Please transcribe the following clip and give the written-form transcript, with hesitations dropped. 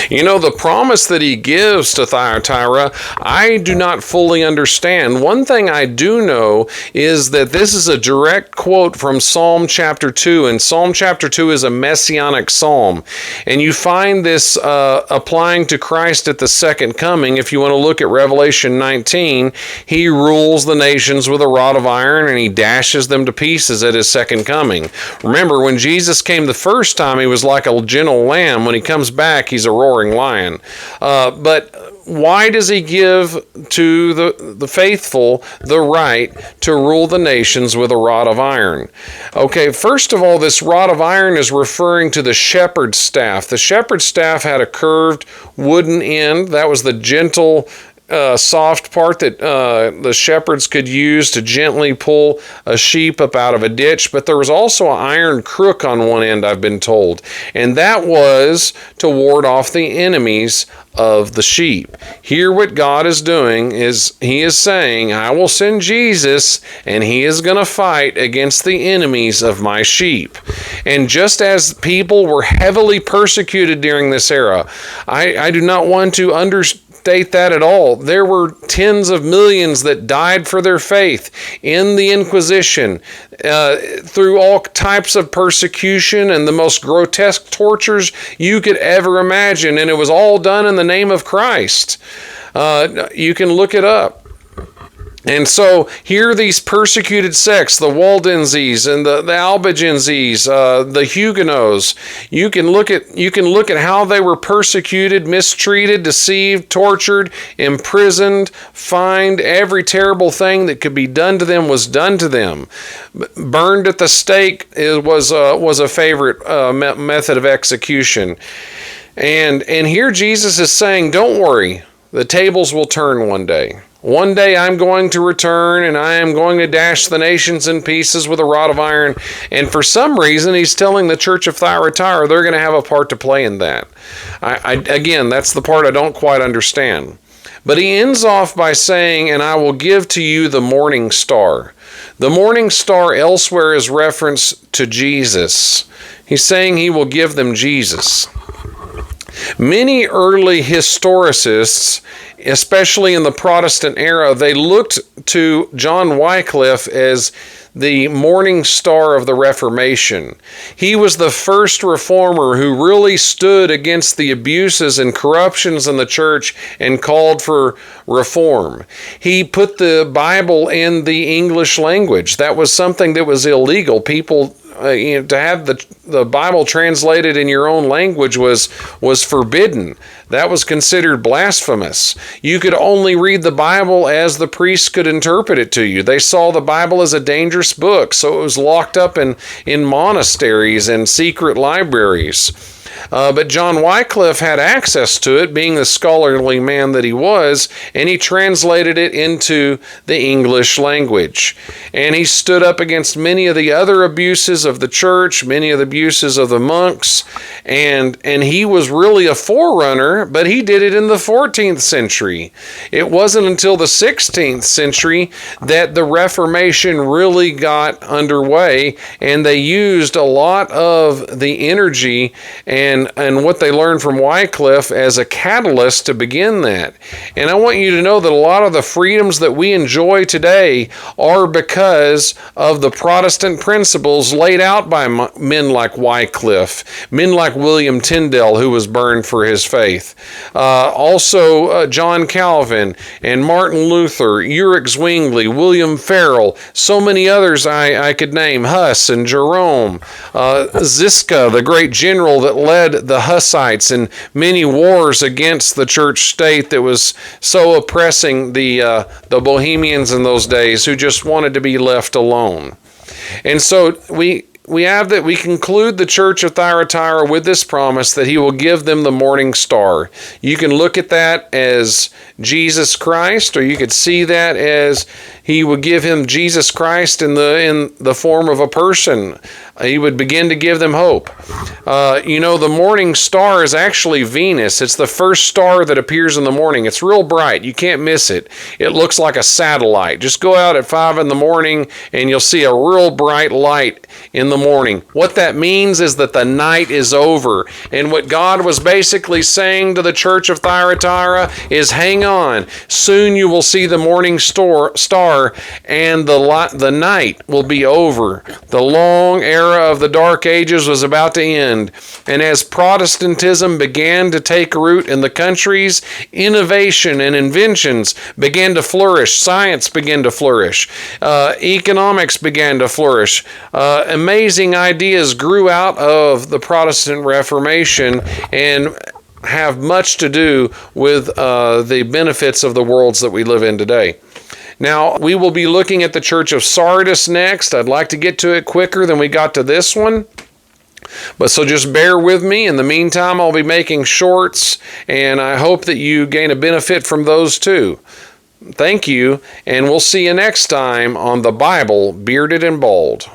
The promise that he gives to Thyatira, I do not fully understand. One thing I do know is that this is a direct quote from Psalm chapter 2, and Psalm chapter 2 is a messianic psalm. And you find this applying to Christ at the second coming. If you want to look at Revelation 19, he rules the nations with a rod of iron, and he dashes them to pieces at his second coming. Remember, when Jesus came the first time, he was like a gentle lamb. When he comes back, he's a roaring lion. But why does he give to the faithful the right to rule the nations with a rod of iron? Okay, first of all, this rod of iron is referring to the shepherd's staff. The shepherd's staff had a curved wooden end. That was the gentle soft part that the shepherds could use to gently pull a sheep up out of a ditch. But there was also an iron crook on one end, I've been told. And that was to ward off the enemies of the sheep. Here what God is doing is he is saying, I will send Jesus and he is going to fight against the enemies of my sheep. And just as people were heavily persecuted during this era, I do not want to understate that at all. There were tens of millions that died for their faith in the Inquisition, through all types of persecution and the most grotesque tortures you could ever imagine, and it was all done in the name of Christ. You can look it up. And so here these persecuted sects, the Waldenses and the Albigenses, the Huguenots, you can look at how they were persecuted, mistreated, deceived, tortured, imprisoned, fined. Every terrible thing that could be done to them was done to them. Burned at the stake was a favorite method of execution. And here Jesus is saying, don't worry, the tables will turn one day. One day I'm going to return and I am going to dash the nations in pieces with a rod of iron. And for some reason, he's telling the church of Thyatira they're going to have a part to play in that. Again, that's the part I don't quite understand. But he ends off by saying, and I will give to you the morning star. The morning star elsewhere is reference to Jesus. He's saying he will give them Jesus. Many early historicists, especially in the Protestant era, they looked to John Wycliffe as the morning star of the Reformation. He was the first reformer who really stood against the abuses and corruptions in the church and called for reform. He put the Bible in the English language. That was something that was illegal. People to have the Bible translated in your own language was forbidden. That was considered blasphemous. You could only read the Bible as the priests could interpret it to you. They saw the Bible as a dangerous book, so it was locked up in monasteries and secret libraries. But John Wycliffe had access to it, being the scholarly man that he was, and he translated it into the English language. And he stood up against many of the other abuses of the church, many of the abuses of the monks, and he was really a forerunner, but he did it in the 14th century. It wasn't until the 16th century that the Reformation really got underway, and they used a lot of the energy and what they learned from Wycliffe as a catalyst to begin that. And I want you to know that a lot of the freedoms that we enjoy today are because of the Protestant principles laid out by men like Wycliffe, men like William Tyndale, who was burned for his faith. Also John Calvin and Martin Luther, Ulrich Zwingli, William Farel, so many others I could name, Huss and Jerome, Ziska, the great general that led the Hussites in many wars against the church state that was so oppressing the Bohemians in those days who just wanted to be left alone. And so we conclude the church of Thyatira with this promise that he will give them the morning star. You can look at that as Jesus Christ, or you could see that as he would give him Jesus Christ in the form of a person. He would begin to give them hope. The morning star is actually Venus. It's the first star that appears in the morning. It's real bright. You can't miss it. It looks like a satellite. Just go out at 5 in the morning and you'll see a real bright light in the morning. What that means is that the night is over. And what God was basically saying to the church of Thyatira is, hang on, soon you will see the morning star, and the night will be over. The long era of the Dark Ages was about to end. And as Protestantism began to take root in the countries, innovation and inventions began to flourish. Science began to flourish. Economics began to flourish. Amazing ideas grew out of the Protestant Reformation and have much to do with the benefits of the worlds that we live in today. Now, we will be looking at the Church of Sardis next. I'd like to get to it quicker than we got to this one. But so just bear with me. In the meantime, I'll be making shorts, and I hope that you gain a benefit from those too. Thank you, and we'll see you next time on the Bible Bearded and Bald.